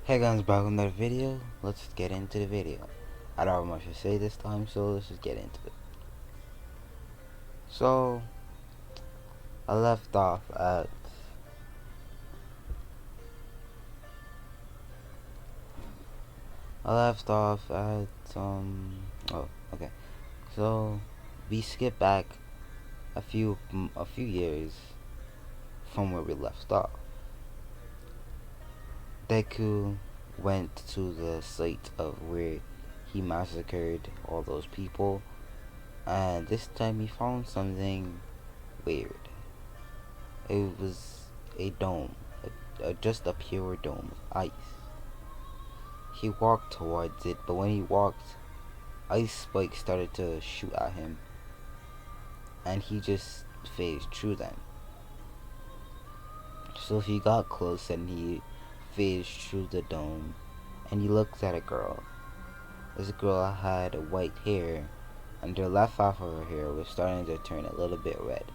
Hey guys, back on another video. Let's get into the video. I don't have much to say this time, so let's just get into it. So I left off at oh, okay. So we skip back a few years from where we left off. Deku went to the site of where he massacred all those people, and this time he found something weird. It was a dome, just a pure dome of ice. He walked towards it, but when he walked, ice spikes started to shoot at him, and he just phased through them. So he got close and he phased through the dome, and he looked at a girl. This girl had white hair, and the left half of her hair was starting to turn a little bit red.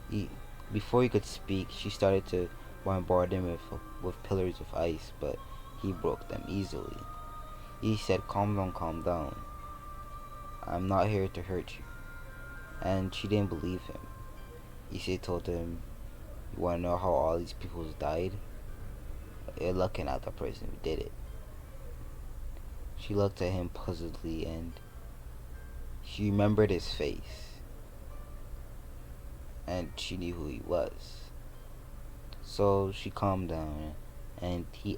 He, Before he could speak, she started to bombard him with pillars of ice, but he broke them easily. He said, calm down. I'm not here to hurt you." And she didn't believe him. Issei told him, "You wanna know how all these people died? You're looking at the person who did it." She looked at him puzzledly and she remembered his face. And she knew who he was. So she calmed down and he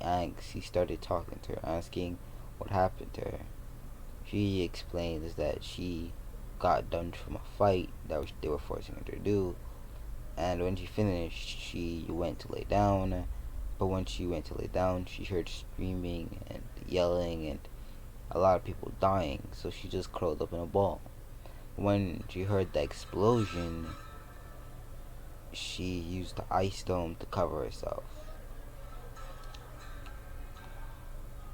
started talking to her, asking what happened to her. She explains that she got done from a fight that they were forcing her to do, and when she finished, she went to lay down. But when she went to lay down, she heard screaming and yelling and a lot of people dying, so she just curled up in a ball. When she heard the explosion, she used the ice dome to cover herself.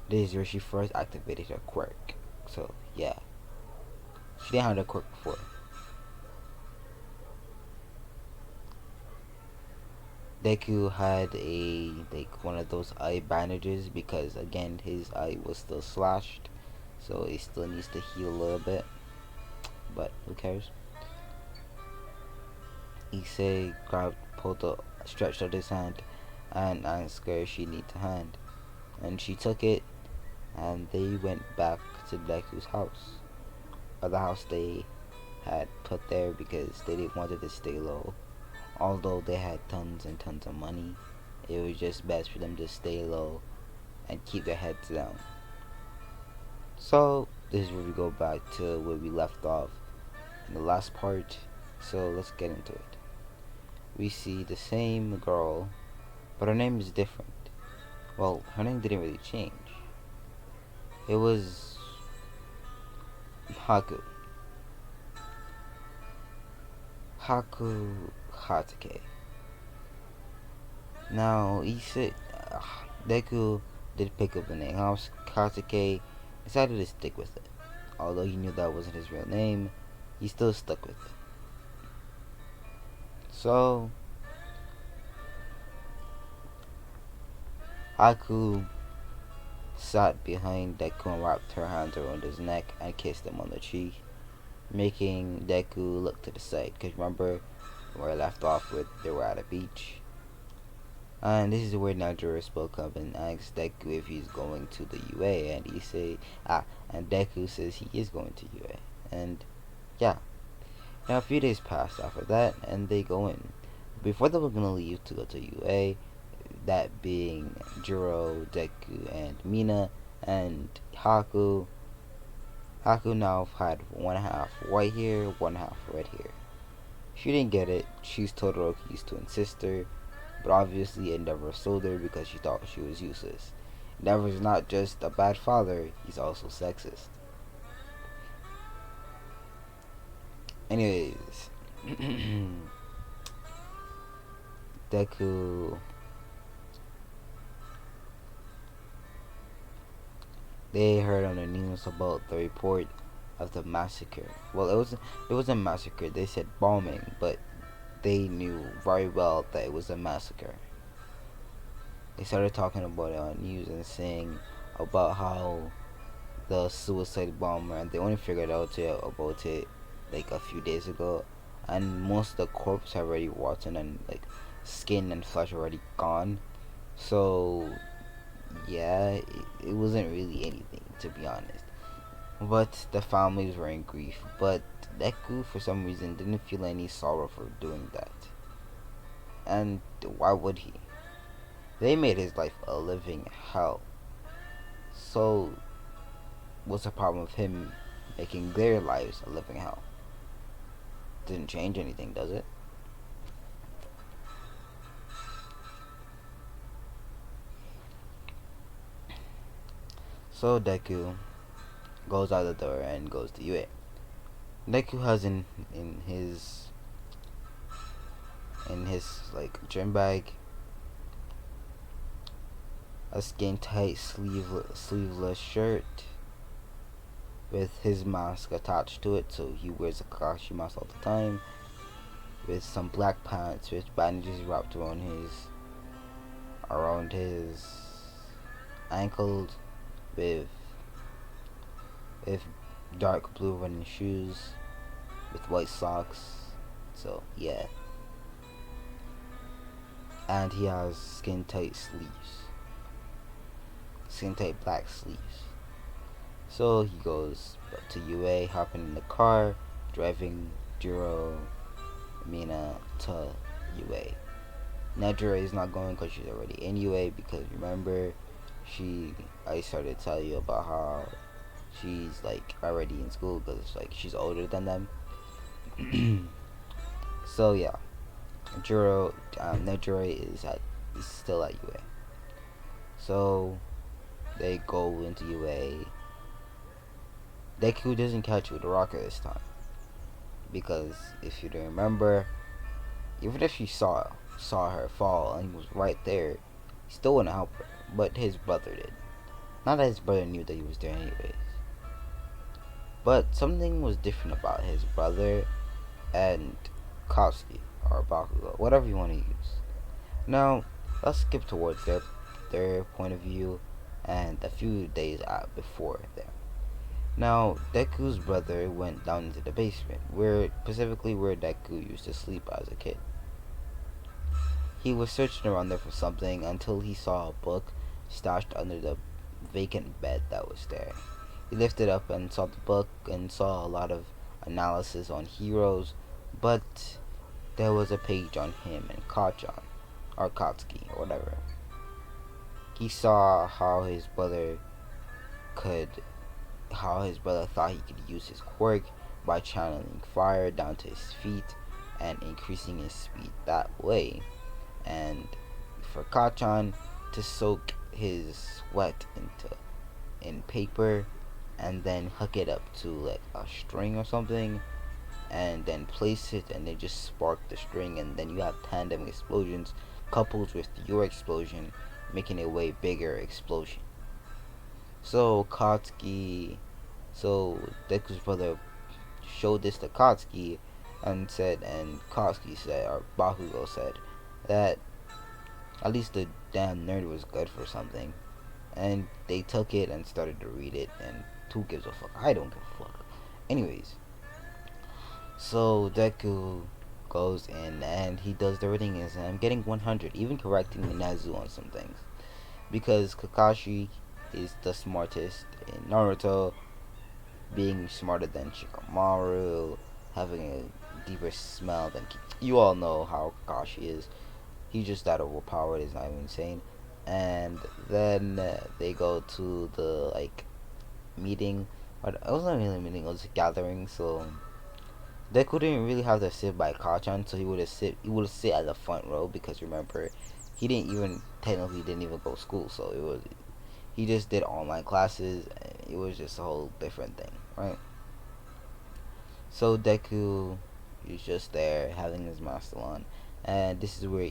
This is where she first activated her quirk. So yeah, she didn't have the quirk before. Deku had one of those eye bandages because again his eye was still slashed, so it still needs to heal a little bit. But who cares? Issei stretched out his hand and asked her if she needed a hand, and she took it, and they went back to Deku's house, or the house they had put there because they didn't want it to stay low. Although they had tons and tons of money, it was just best for them to stay low and keep their heads down. So this is where we go back to where we left off in the last part. So let's get into it. We see the same girl, but her name is different. Well, her name didn't really change. It was Haku. Haku Hatake. Now, Deku did pick up the name House Hatake, decided to stick with it. Although he knew that wasn't his real name, he still stuck with it. So, Haku sat behind Deku and wrapped her hands around his neck and kissed him on the cheek, making Deku look to the side. Because remember where I left off with, they were at a beach. And this is where Najura spoke up and asked Deku if he's going to the UA, and and Deku says he is going to UA. And yeah. Now a few days passed after that, and they go in. Before they were gonna leave to go to UA, that being Jiro, Deku, and Mina, and Haku. Haku now had one half white hair, one half red hair. She didn't get it. She's Todoroki's twin sister, but obviously it never sold her because she thought she was useless. Never's not just a bad father, he's also sexist. Anyways, Deku, they heard on the news about the report of the massacre. Well, it was a massacre. They said bombing, but they knew very well that it was a massacre. they started talking about it on news and saying about how the suicide bomber, and they only figured out about it like a few days ago, and most of the corpse already rotten and like skin and flesh already gone. So yeah, it wasn't really anything, to be honest. But the families were in grief. But Deku, for some reason, didn't feel any sorrow for doing that. And why would he? They made his life a living hell. So, what's the problem with him making their lives a living hell? Didn't change anything, does it? So Deku goes out the door and goes to UA. Deku has in his like gym bag a skin tight sleeveless shirt with his mask attached to it, so he wears a kakashi mask all the time, with some black pants with bandages wrapped around his ankles, with with dark blue running shoes, with white socks. So yeah, and he has skin tight black sleeves. So he goes to UA, hopping in the car, driving Jiro Mina to UA. Now Jiro is not going because she's already in UA, because remember, I started to tell you about how she's like already in school because like she's older than them. So yeah, Nejire is still at UA. So they go into UA. Deku doesn't catch with the rocket this time, because if you don't remember, even if she saw her fall and he was right there, he still wouldn't help her. But his brother did. Not that his brother knew that he was there anyways. But something was different about his brother and Koski or Bakugo, whatever you want to use. Now, let's skip towards their point of view and a few days out before them. Now, Deku's brother went down into the basement, specifically where Deku used to sleep as a kid. He was searching around there for something until he saw a book stashed under the vacant bed that was there. He lifted up and saw the book and saw a lot of analysis on heroes, but there was a page on him and Kachan, or Katsuki, or whatever. He saw could how his brother thought he could use his quirk by channeling fire down to his feet and increasing his speed that way, and for Kachan to soak his sweat in paper and then hook it up to like a string or something, and then place it and then just spark the string, and then you have tandem explosions coupled with your explosion, making a way bigger explosion. So Deku's brother showed this to Katsuki and Katsuki said, or Bakugo said, that at least the damn nerd was good for something. And they took it and started to read it, and who gives a fuck? I don't give a fuck. Anyways, so Deku goes in and he does the reading exam, getting 100, even correcting Minazu on some things. Because Kakashi is the smartest in Naruto, being smarter than Shikamaru, having a deeper smell than you all know how Kakashi is. He's just that overpowered. It's not even insane. And then they go to the like meeting, but it wasn't really a meeting. It was a gathering. So Deku didn't really have to sit by Kachan, so he would have sit at the front row, because remember, he didn't even go to school. So he just did online classes, and it was just a whole different thing, right? So Deku is just there having his mask on, and this is where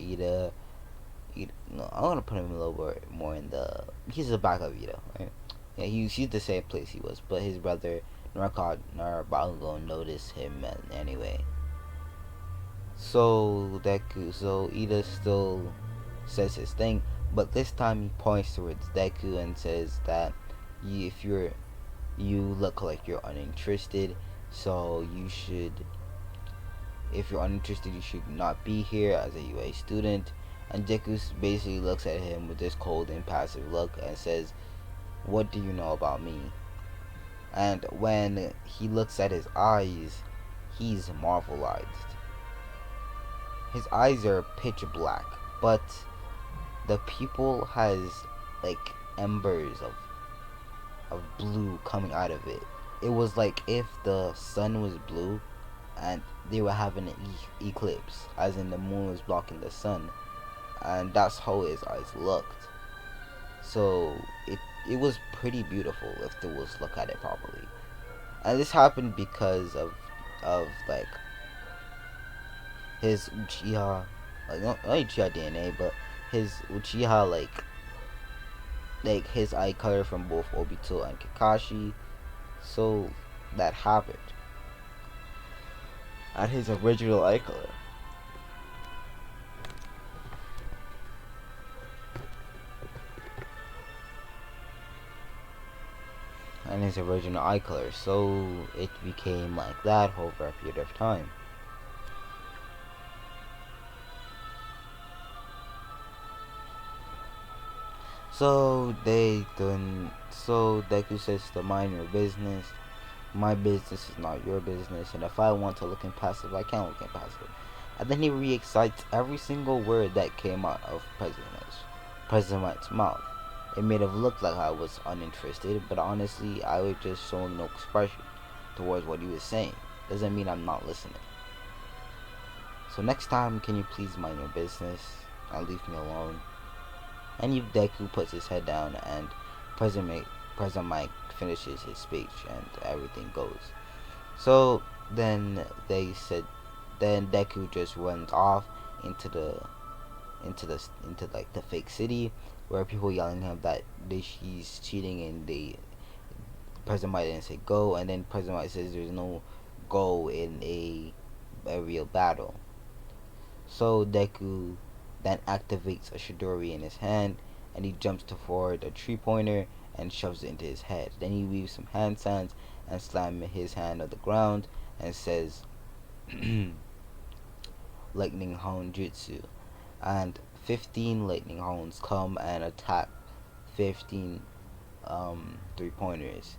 no, I want to put him a little bit more in the. He's the back of Ida, right? Yeah, he's the same place he was, but his brother Narabago noticed him anyway. So Ida still says his thing, But this time he points towards Deku and says that if you look like you're uninterested, so you should, if you're uninterested, you should not be here as a UA student. And Deku basically looks at him with this cold, impassive look and says, "What do you know about me?" And when he looks at his eyes, he's marvelized. His eyes are pitch black, but the pupil has like embers of blue coming out of it. It was like if the sun was blue and they were having an eclipse, as in the moon was blocking the sun, and that's how his eyes looked. So it was pretty beautiful if there was look at it properly. And this happened because of like his Uchiha, like not Uchiha DNA, but his Uchiha like his eye color from both Obito and Kakashi. So that happened. And his original eye color. And his original eye color. So it became like that over a period of time. So Deku says to mind your business. My business is not your business, and if I want to look impassive, I can look impassive. And then he re-excites every single word that came out of President White's mouth. It made it look like I was uninterested, but honestly, I was just showing no expression towards what he was saying. Doesn't mean I'm not listening. So next time, can you please mind your business and leave me alone? And Deku puts his head down, and President Mike finishes his speech, and everything goes. So then then Deku just runs off into like the fake city, where people yelling at him that he's cheating, and President Mike didn't say go, and then President Mike says there's no go in a real battle. So Deku then activates a Chidori in his hand, and he jumps toward a 3-pointer and shoves it into his head. Then he weaves some hand signs and slams his hand on the ground and says lightning hound jutsu, and 15 lightning hounds come and attack 15 3-pointers,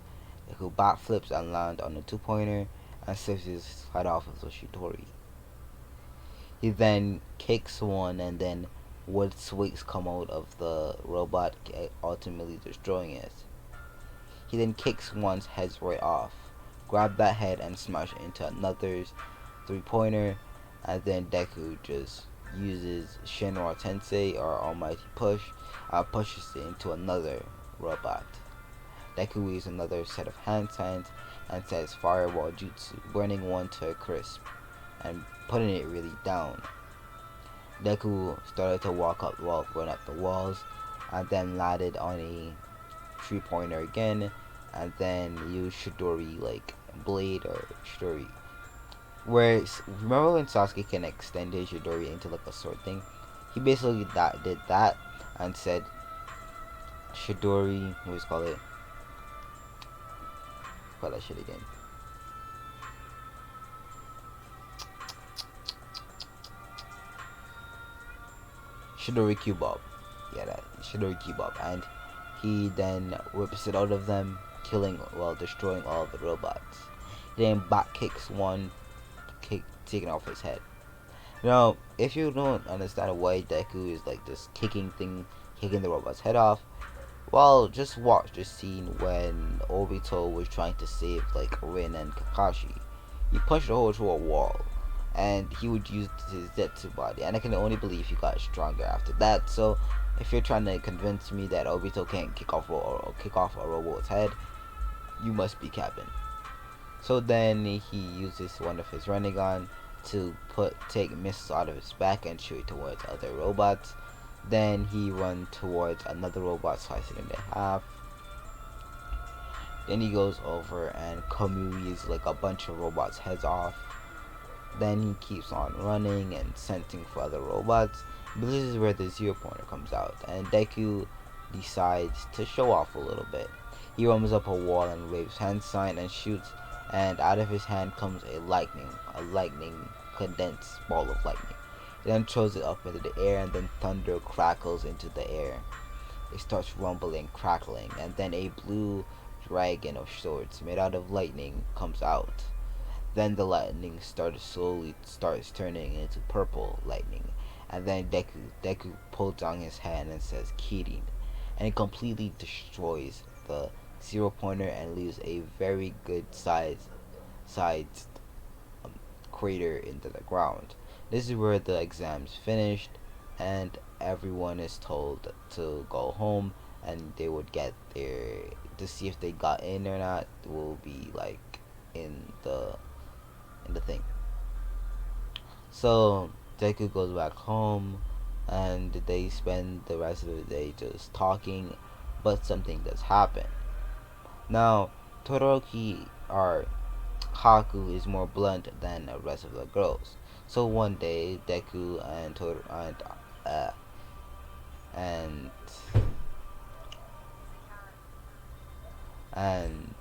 who backflips and land on the 2-pointer and slips his head off with a Chidori. He then kicks one, and then wood swings come out of the robot, ultimately destroying it. He then kicks one's head right off, grab that head and smash it into another's 3-pointer, and then Deku just uses Shinra Tensei, or Almighty Push, pushes it into another robot. Deku uses another set of hand signs and says Fireball Jutsu, burning one to a crisp and putting it really down. Deku started to run up the walls, and then landed on a 3-pointer again, and then used Chidori like blade or Chidori. Where remember when Sasuke can extend his Chidori into like a sword thing? He basically did that and said Chidori. What was call it? Call that shit again. Chidori Cubab. Yeah, that Chidori Cubab, and he then whips it out of them, destroying all of the robots. He then back kicks one, taking off his head. Now, if you don't understand why Deku is like this kicking the robot's head off, well, just watch the scene when Obito was trying to save like Rin and Kakashi. He punched a hole through a wall, and he would use his Zetsu body, and I can only believe he got stronger after that. So, if you're trying to convince me that Obito can't kick off a robot's head, you must be capping. So then he uses one of his Rinnegan to take missiles out of his back and shoot it towards other robots. Then he runs towards another robot, slicing him in half. Then he goes over and Kamui's like a bunch of robots' heads off. Then he keeps on running and sensing for other robots. But this is where the zero pointer comes out, and Deku decides to show off a little bit. He runs up a wall and waves hand sign and shoots, and out of his hand comes a lightning condensed ball of lightning. He then throws it up into the air, and then thunder crackles into the air. It starts rumbling, crackling, and then a blue dragon of sorts made out of lightning comes out. Then the lightning starts turning into purple lightning, and then Deku pulls down his hand and says Kirin, and it completely destroys the zero pointer and leaves a very good sized crater into the ground. This is where the exam's finished, and everyone is told to go home, and they would get their to see if they got in or not. Will be like in the thing. So Deku goes back home, and they spend the rest of the day just talking, but something does happen. Now, Todoroki or Haku is more blunt than the rest of the girls. So one day, Deku uh, and and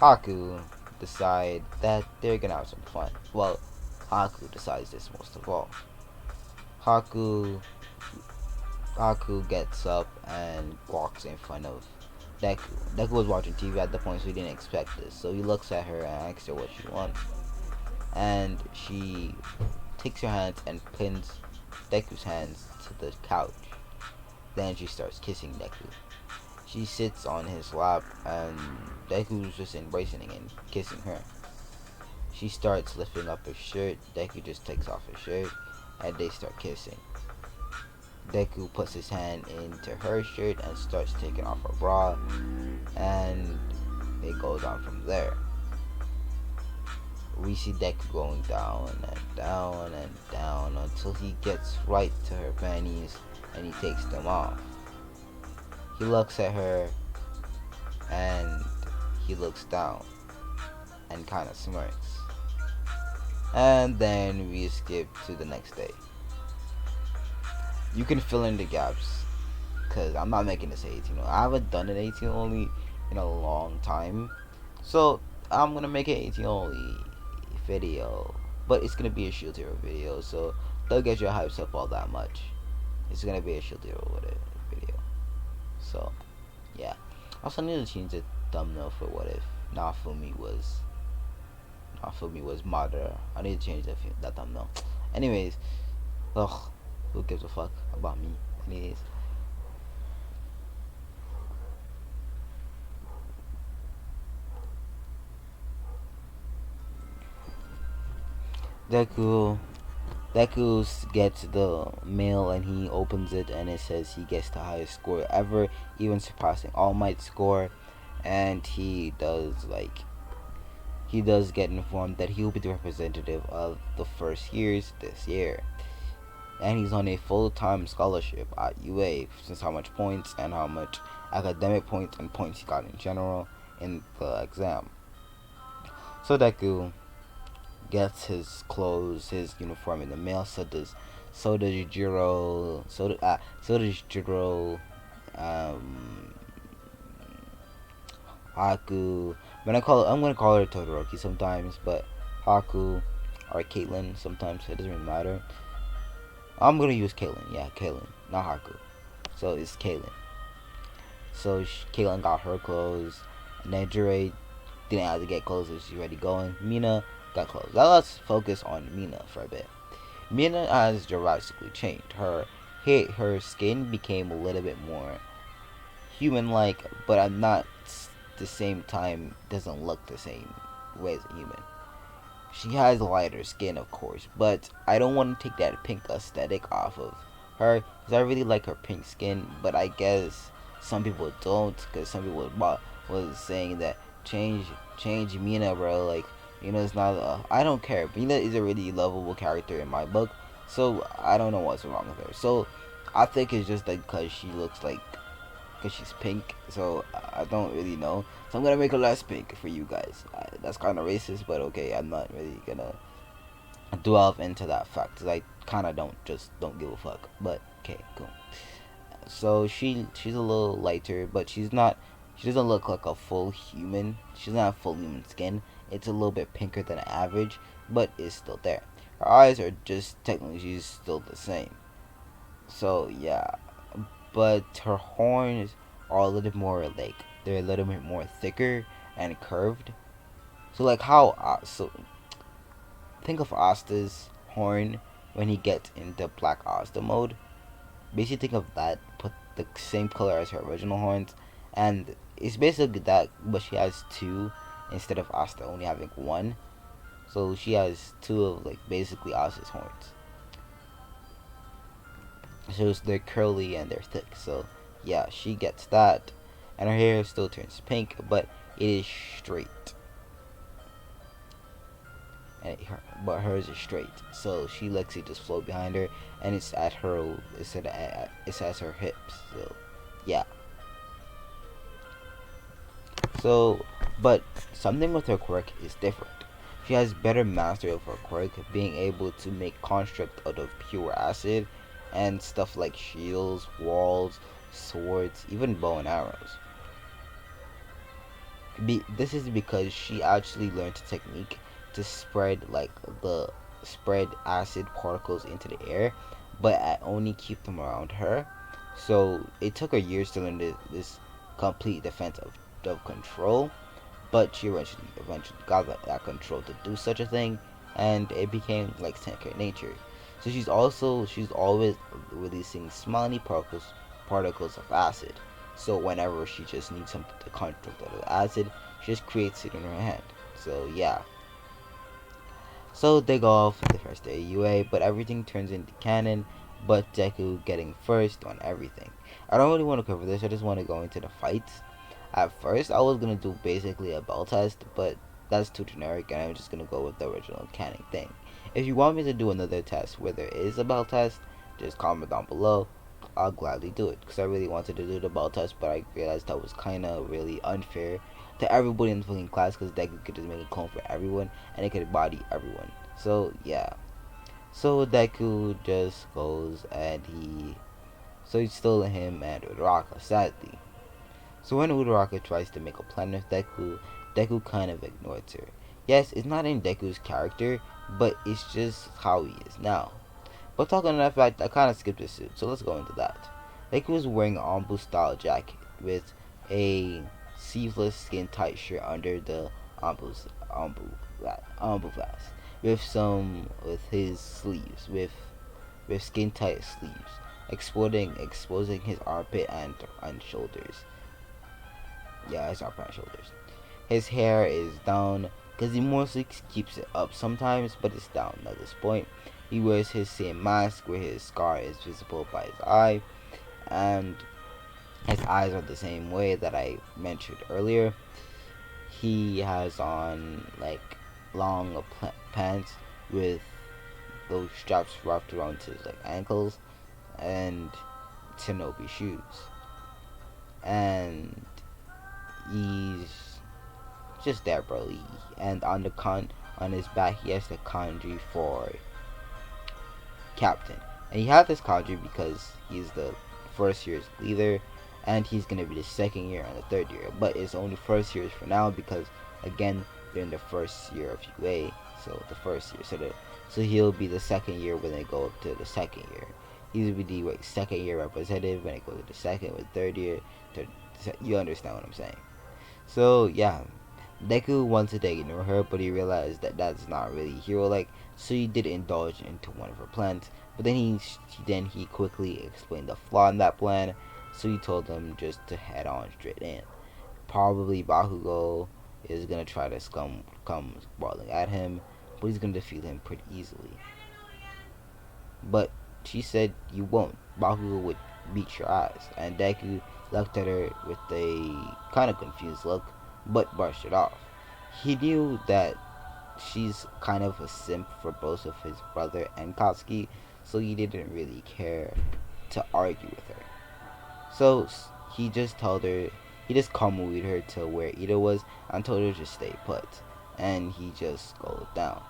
Haku decide that they're gonna have some fun. Well, Haku decides this most of all. Haku Haku gets up and walks in front of Deku. Deku was watching TV at the point, so he didn't expect this. So he looks at her and asks her what she wants. And she takes her hands and pins Deku's hands to the couch. Then she starts kissing Deku. She sits on his lap, and Deku's just embracing and kissing her. She starts lifting up her shirt. Deku just takes off his shirt, and they start kissing. Deku puts his hand into her shirt and starts taking off her bra, and it goes on from there. We see Deku going down and down and down until he gets right to her panties and he takes them off. He looks at her and he looks down and kind of smirks. And then we skip to the next day. You can fill in the gaps, because I'm not making this 18 only. I haven't done an 18 only in a long time, so I'm gonna make an 18 only video, but it's gonna be a Shield Hero video, so don't get your hypes up all that much. It's gonna be a Shield Hero video. So yeah, also need to change the thumbnail for What If Nafumi was Madara. I need to change that thumbnail. Anyways, ugh, who gives a fuck about me? Anyways, Deku gets the mail and he opens it, and it says he gets the highest score ever, even surpassing All Might's score. And he does get informed that he will be the representative of the first years this year, and he's on a full-time scholarship at UA since how much points and how much academic points and points he got in general in the exam. So Deku gets his clothes, his uniform in the mail. So does Jiro. So does Jiro. Haku. I'm gonna call her Todoroki sometimes, but Haku or Caitlyn sometimes. It doesn't really matter. I'm gonna use Caitlyn. Yeah, Caitlyn, not Haku. So it's Caitlyn. So Caitlyn got her clothes, and then Jure didn't have to get clothes, so she's already going. Mina got clothes. Now let's focus on Mina for a bit. Mina has drastically changed. Her skin became a little bit more human-like, but I'm not the same time doesn't look the same way as a human. She has lighter skin, of course, but I don't want to take that pink aesthetic off of her, because I really like her pink skin, but I guess some people don't, because some people was saying that change Mina, bro. Like, Mina's not I don't care. Mina is a really lovable character in my book, so I don't know what's wrong with her. So I think it's just like because she looks like because she's pink. So I don't really know. So I'm gonna make her less pink for you guys. That's kind of racist, but okay. I'm not really gonna delve into that fact because I kind of don't give a fuck. But okay, cool. So she's a little lighter, but she's not. She doesn't look like a full human. She's not full human skin. It's a little bit pinker than average, but it's still there. Her eyes are just technically she's still the same. So yeah, but her horns are a little more like they're a little bit more thicker and curved. So like how so think of Asta's horn when he gets into Black Asta mode. Basically think of that. Put the same color as her original horns, and it's basically that, but she has two instead of Asta only having one. So she has two of like basically Asta's horns. So they're curly and they're thick. So yeah, she gets that, and her hair still turns pink, but it is straight. But hers is straight. So she lets it just flow behind her, and it's at her. It's at her hips. So yeah. So, but something with her quirk is different. She has better mastery of her quirk, being able to make construct out of pure acid, and stuff like shields, walls, swords, even bow and arrows. This is because she actually learned a technique to spread acid particles into the air, but I only keep them around her. So it took her years to learn this complete defense of control, but she eventually got that control to do such a thing, and it became like second nature. So she's always releasing smiley particles of acid. So whenever she just needs something to construct out of acid, she just creates it in her hand. So yeah. So they go off the first AUA, but everything turns into canon. But Deku getting first on everything. I don't really want to cover this. I just want to go into the fights. At first, I was gonna do basically a bell test, but that's too generic, and I'm just gonna go with the original canon thing. If you want me to do another test where there is a bell test, just comment down below. I'll gladly do it because I really wanted to do the bell test, but I realized that was kind of really unfair to everybody in the fucking class because Deku could just make a clone for everyone and it could body everyone. So yeah. So Deku just goes and he's still him and Uraraka, sadly. So when Uraraka tries to make a plan with Deku, Deku kind of ignores her. Yes, it's not in Deku's character, but it's just how he is now. But talking on that fact, I kind of skipped his suit, so let's go into that. Deku is wearing an Ambu style jacket with a sleeveless skin tight shirt under the Ambu vest, with his sleeves with skin tight sleeves, exposing his armpit and shoulders. Yeah, his armpit and shoulders. His hair is down because he mostly keeps it up sometimes, but it's down at this point. He wears his same mask where his scar is visible by his eye, and his eyes are the same way that I mentioned earlier. He has on like long pants with those straps wrapped around his like ankles, and shinobi shoes, and he's just there, bro. And on his back, he has the kanji for captain, and he had this kanji because he's the first year's leader, and he's gonna be the second year and the third year. But it's only first years for now because again they're in the first year of UA, so the first year. So he'll be the second year when they go up to the second year. He'll be the second year representative when it goes to the second with third year. You understand what I'm saying? So yeah, Deku wanted to ignore her, but he realized that that's not really hero-like, so he did indulge into one of her plans. But then he quickly explained the flaw in that plan, so he told them just to head on straight in. Probably Bakugo is gonna try to come brawling at him, but he's gonna defeat him pretty easily. But she said you won't. Bakugo would beat your ass, and Deku looked at her with a kind of confused look, but brushed it off. He knew that she's kind of a simp for both of his brother and Katsuki, so he didn't really care to argue with her. So he just calmly with her to where Ida was and told her to stay put, and he just scrolled down.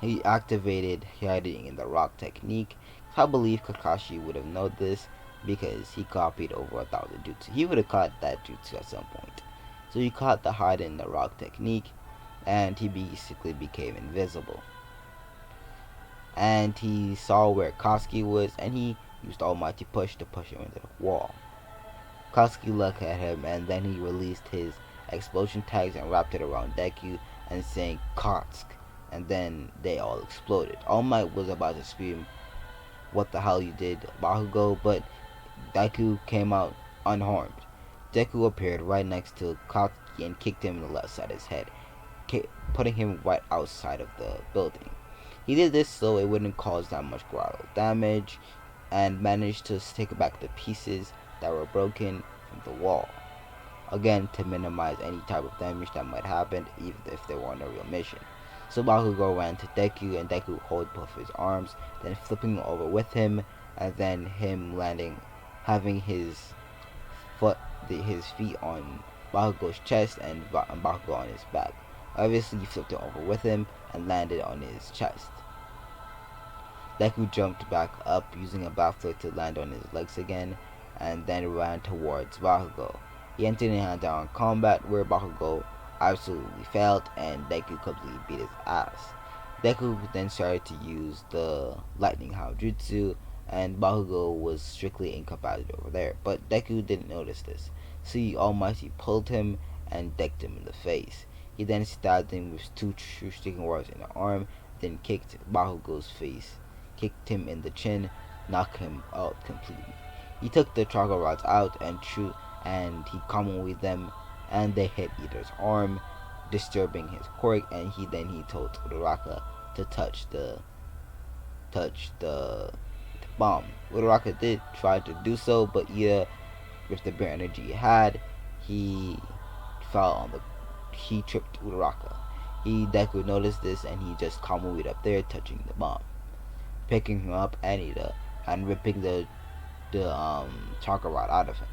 He activated hiding in the rock technique. I believe Kakashi would have known this because he copied over 1,000 jutsu. He would have caught that jutsu at some point. So he caught the hide in the rock technique, and he basically became invisible. And he saw where Koski was, and he used Almighty Push to push him into the wall. Koski looked at him, and then he released his explosion tags and wrapped it around Deku and saying Kosk, and then they all exploded. All Might was about to scream, "What the hell you did, Bakugo?" but Deku came out unharmed. Deku appeared right next to Koski and kicked him in the left side of his head, putting him right outside of the building. He did this so it wouldn't cause that much collateral damage, and managed to take back the pieces that were broken from the wall. Again, to minimize any type of damage that might happen, even if they were on a real mission. So Bakugo ran to Deku, and Deku held both his arms, then flipping over with him, and then him landing, having his feet on Bakugo's chest and Bakugo on his back. Obviously, he flipped it over with him and landed on his chest. Deku jumped back up using a backflip to land on his legs again, and then ran towards Bakugo. He entered in hand-to-hand combat where Bakugo absolutely failed and Deku completely beat his ass. Deku then started to use the lightning Jutsu, and Bakugo was strictly incapacitated over there, but Deku didn't notice this, so he almighty pulled him and decked him in the face. He then stabbed him with two sticking rods in the arm, then kicked Bakugo's face, kicked him in the chin, knocked him out completely. He took the chakra rods out and he comboed them, and they hit Ida's arm, disturbing his quirk. And he told Uraraka to touch the bomb. Uraraka did try to do so, but Ida, with the bare energy he had, he tripped Uraraka. Deku noticed this, and he just comboed up there, touching the bomb, picking him up and Ida, and ripping the chakra rod out of him.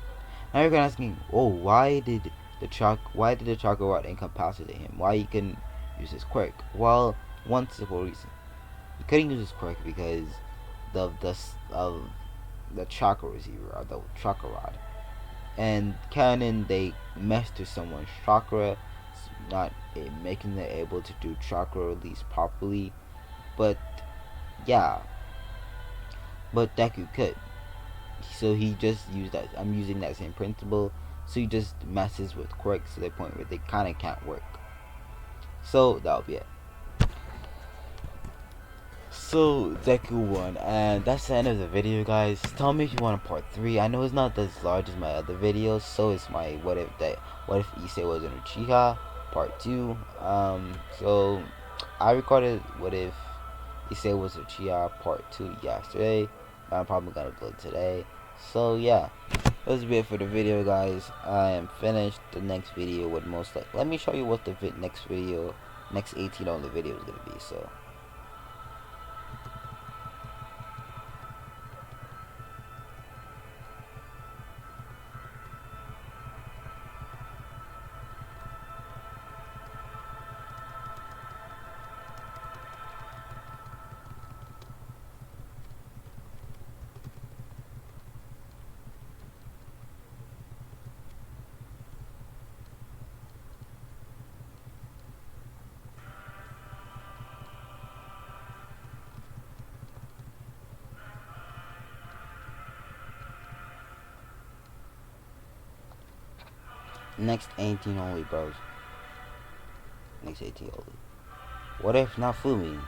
Now you're gonna ask me, oh, why did the chakra rod incapacitate him? Why he couldn't use his quirk? Well, one simple reason: he couldn't use his quirk because of the chakra receiver, or the chakra rod. And canon, they messed with someone's chakra, not making them able to do chakra release properly. But yeah, but Deku could. So he just used that. I'm using that same principle. So he just messes with quirks to the point where they kind of can't work. So that'll be it. So Deku won, and that's the end of the video, guys. Tell me if you want a part 3. I know it's not as large as my other videos, so it's my what if Issei was an Uchiha part 2. So I recorded what if Issei was Uchiha part 2 yesterday. I'm probably gonna upload today. So yeah, that's it for the video, guys. I am finished. The next video would most likely, let me show you what the next 18 only video is gonna be. So next 18 only, bros. Next 18 only. What if Nafumi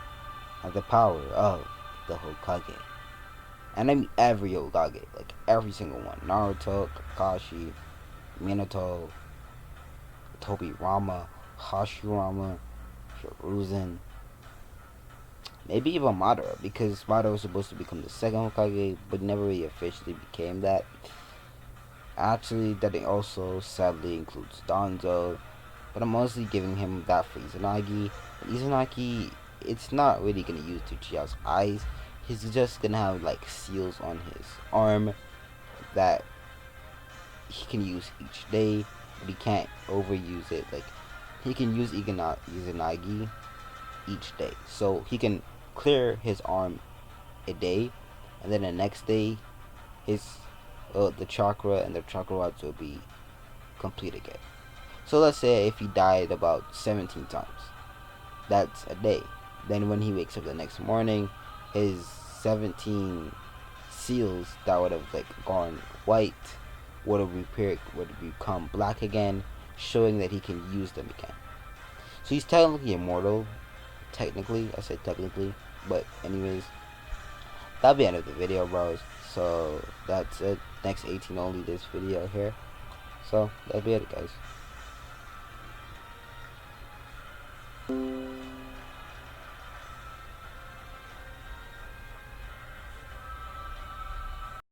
had the power of the Hokage? And I mean every Hokage, like every single one. Naruto, Kakashi, Minato, Tobirama, Hashirama, Hiruzen, maybe even Madara, because Madara was supposed to become the second Hokage, but never really officially became that. Actually, that it also sadly includes Danzo, but I'm mostly giving him that for Izanagi. But Izanagi, it's not really gonna use Uchiha's eyes. He's just gonna have like seals on his arm that he can use each day, but he can't overuse it. Like, he can use Izanagi each day, so he can clear his arm a day, and then the next day, his the chakra and the chakra rods will be complete again. So let's say if he died about 17 times, that's a day. Then when he wakes up the next morning, his 17 seals that would have like gone white would become black again, showing that he can use them again. So he's technically immortal. Technically, I said technically, but anyways, that'll be the end of the video, bros. So that's it. Next 18 only this video here. So that'll be it, guys.